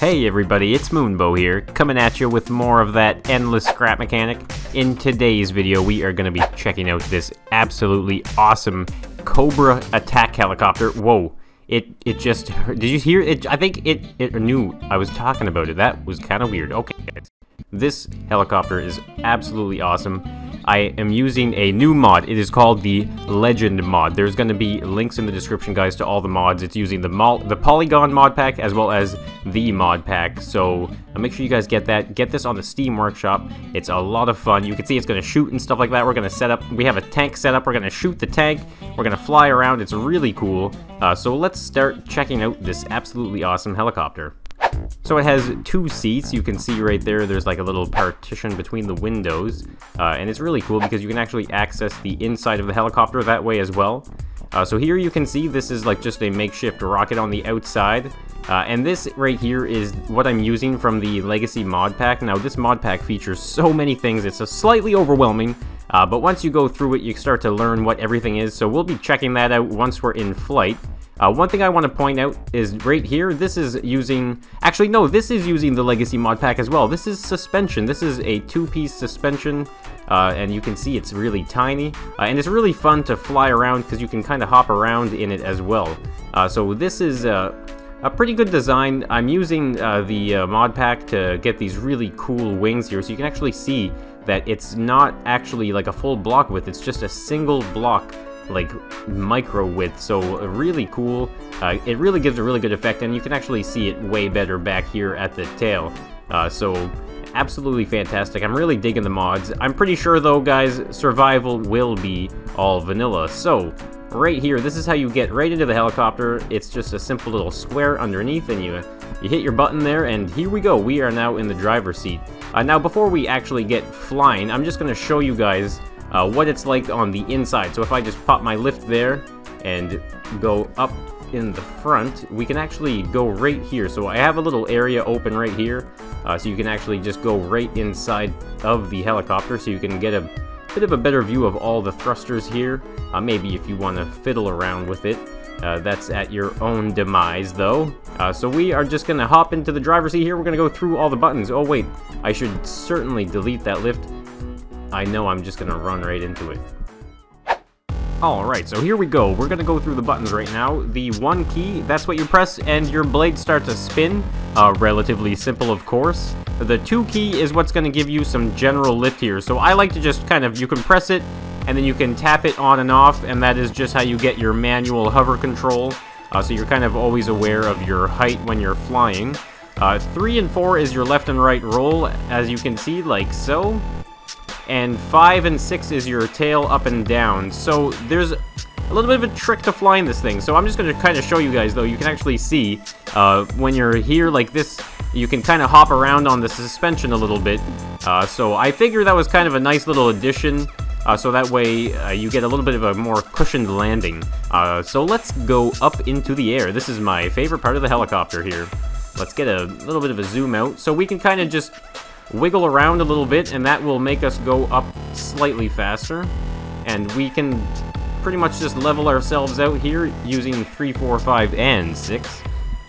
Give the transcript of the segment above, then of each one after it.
Hey everybody, it's Moonbo here, coming at you with more of that endless scrap mechanic. In today's video, we are going to be checking out this absolutely awesome Cobra attack helicopter. Whoa, it just, did you hear it? I think it knew I was talking about it. That was kind of weird. Okay, guys. This helicopter is absolutely awesome. I am using a new mod. It is called the Legend mod. There's going to be links in the description, guys, to all the mods. It's using the Polygon Modpack as well as the Modpack. So make sure you guys get that. Get this on the Steam Workshop. It's a lot of fun. You can see it's going to shoot and stuff like that. We're going to set up. We have a tank set up. We're going to shoot the tank. We're going to fly around. It's really cool. So let's start checking out this absolutely awesome helicopter. So it has two seats. You can see right there, there's like a little partition between the windows. And it's really cool because you can actually access the inside of the helicopter that way as well. So here you can see this is like just a makeshift rocket on the outside. And this right here is what I'm using from the Legacy mod pack. Now this mod pack features so many things, it's a slightly overwhelming. But once you go through it, you start to learn what everything is. So we'll be checking that out once we're in flight. One thing I want to point out is right here, this is using, actually no, this is using the Legacy mod pack as well. This is suspension. This is a two-piece suspension, and you can see it's really tiny, and it's really fun to fly around because you can kind of hop around in it as well. So this is a pretty good design. I'm using the mod pack to get these really cool wings here, so you can actually see that it's not actually like a full block width, it's just a single block like micro width, so really cool. It really gives a really good effect, and you can actually see it way better back here at the tail. So absolutely fantastic. I'm really digging the mods. I'm pretty sure though, guys, survival will be all vanilla. So right here, this is how you get right into the helicopter. It's just a simple little square underneath, and you hit your button there, and here we go. We are now in the driver's seat. Now before we actually get flying, I'm just going to show you guys what it's like on the inside. So if I just pop my lift there and go up in the front, we can actually go right here. So I have a little area open right here, so you can actually just go right inside of the helicopter, so you can get a bit of a better view of all the thrusters here. Maybe if you want to fiddle around with it, that's at your own demise though. So we are just gonna hop into the driver's seat here. We're gonna go through all the buttons. Oh wait, I should certainly delete that lift. I know I'm just gonna run right into it. Alright, so here we go. We're gonna go through the buttons right now. The one key, that's what you press, and your blade starts to spin. Relatively simple, of course. The two key is what's gonna give you some general lift here. So I like to just kind of, you can press it, and then you can tap it on and off, and that is just how you get your manual hover control. So you're kind of always aware of your height when you're flying. 3 and 4 is your left and right roll, as you can see, like so. And 5 and 6 is your tail up and down. So there's a little bit of a trick to flying this thing. So I'm just going to kind of show you guys, though. You can actually see when you're here like this, you can kind of hop around on the suspension a little bit. So I figure that was kind of a nice little addition. So that way you get a little bit of a more cushioned landing. So let's go up into the air. This is my favorite part of the helicopter here. Let's get a little bit of a zoom out. So we can kind of just wiggle around a little bit, and that will make us go up slightly faster. And we can pretty much just level ourselves out here using 3, 4, 5, and 6.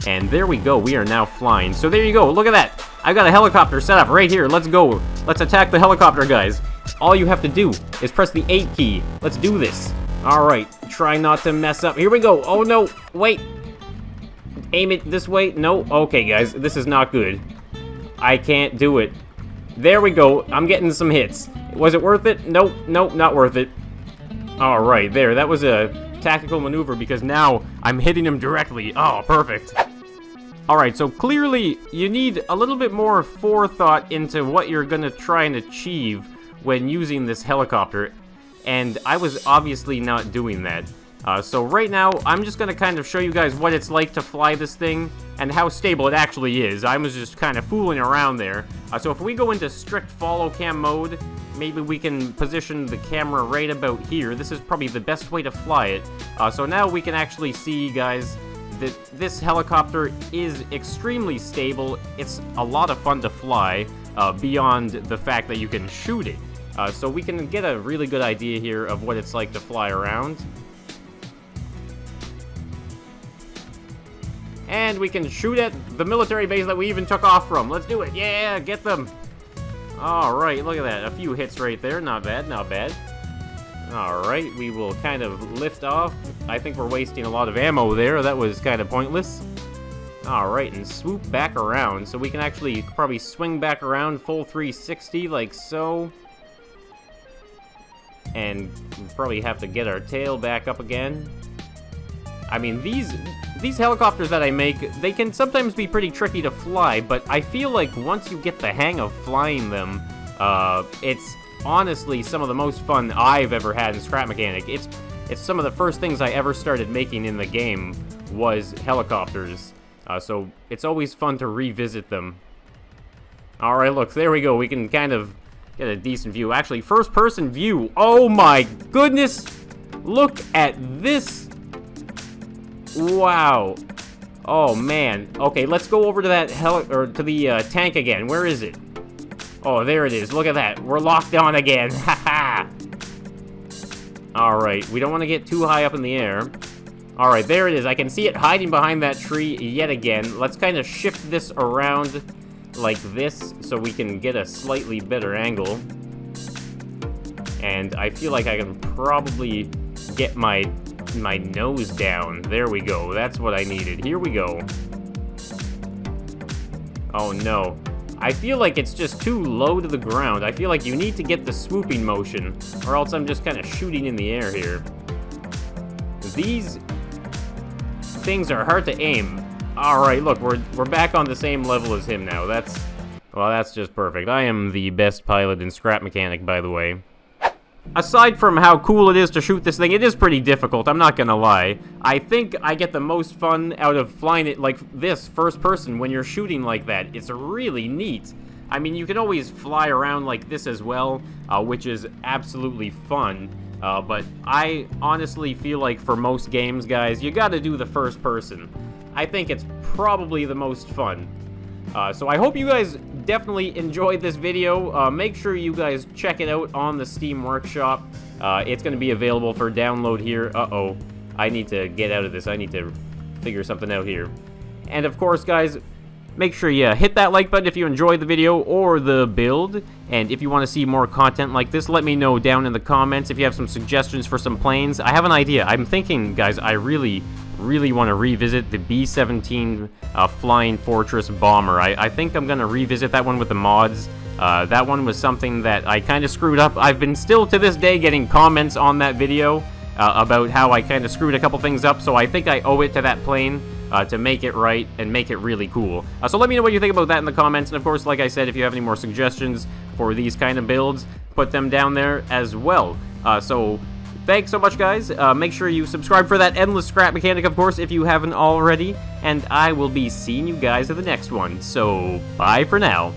And there we go. We are now flying. So there you go. Look at that. I've got a helicopter set up right here. Let's go. Let's attack the helicopter, guys. All you have to do is press the 8 key. Let's do this. Alright. Try not to mess up. Here we go. Oh, no. Wait. Aim it this way. No. Okay, guys. This is not good. I can't do it. There we go. I'm getting some hits. Was it worth it? Nope. Nope, not worth it. Alright, there. That was a tactical maneuver because now I'm hitting him directly. Oh, perfect. Alright, so clearly you need a little bit more forethought into what you're going to try and achieve when using this helicopter. And I was obviously not doing that. So right now, I'm just going to kind of show you guys what it's like to fly this thing and how stable it actually is. I was just kind of fooling around there. So if we go into strict follow cam mode, maybe we can position the camera right about here. This is probably the best way to fly it. So now we can actually see, guys, that this helicopter is extremely stable. It's a lot of fun to fly beyond the fact that you can shoot it. So we can get a really good idea here of what it's like to fly around. And we can shoot at the military base that we even took off from. Let's do it. Yeah, get them. Alright, look at that. A few hits right there. Not bad, not bad. Alright, we will kind of lift off. I think we're wasting a lot of ammo there. That was kind of pointless. Alright, and swoop back around. So we can actually probably swing back around full 360 like so. And we'll probably have to get our tail back up again. I mean, these helicopters that I make, they can sometimes be pretty tricky to fly, but I feel like once you get the hang of flying them, it's honestly some of the most fun I've ever had in Scrap Mechanic. It's some of the first things I ever started making in the game was helicopters, so it's always fun to revisit them. Alright, look, there we go. We can kind of get a decent view. Actually, first-person view. Oh my goodness! Look at this! Wow. Oh man. Okay, let's go over to that to the tank again. Where is it? Oh, there it is. Look at that. We're locked on again. Haha. Alright, we don't want to get too high up in the air. Alright, there it is. I can see it hiding behind that tree yet again. Let's kind of shift this around like this so we can get a slightly better angle. And I feel like I can probably get my nose down. There we go. That's what I needed. Here we go. Oh no. I feel like it's just too low to the ground. I feel like you need to get the swooping motion, or else I'm just kind of shooting in the air here. These things are hard to aim. Alright, look, we're back on the same level as him now. That's just perfect. I am the best pilot in Scrap Mechanic, by the way. Aside from how cool it is to shoot this thing, it is pretty difficult, I'm not gonna lie. I think I get the most fun out of flying it like this, first person, when you're shooting like that. It's really neat. I mean, you can always fly around like this as well, which is absolutely fun. But I honestly feel like for most games, guys, you gotta do the first person. I think it's probably the most fun. So I hope you guys definitely enjoyed this video. Make sure you guys check it out on the Steam Workshop. It's going to be available for download here. Uh-oh. I need to get out of this. I need to figure something out here. And of course, guys, make sure you hit that like button if you enjoyed the video or the build. And if you want to see more content like this, let me know down in the comments if you have some suggestions for some planes. I have an idea. I'm thinking, guys, I really want to revisit the B-17 Flying Fortress Bomber. I think I'm going to revisit that one with the mods. That one was something that I kind of screwed up. I've been still to this day getting comments on that video about how I kind of screwed a couple things up, so I think I owe it to that plane to make it right and make it really cool. So let me know what you think about that in the comments, and of course, like I said, if you have any more suggestions for these kind of builds, put them down there as well. So thanks so much, guys. Make sure you subscribe for that endless Scrap Mechanic, of course, if you haven't already. And I will be seeing you guys in the next one. So, bye for now.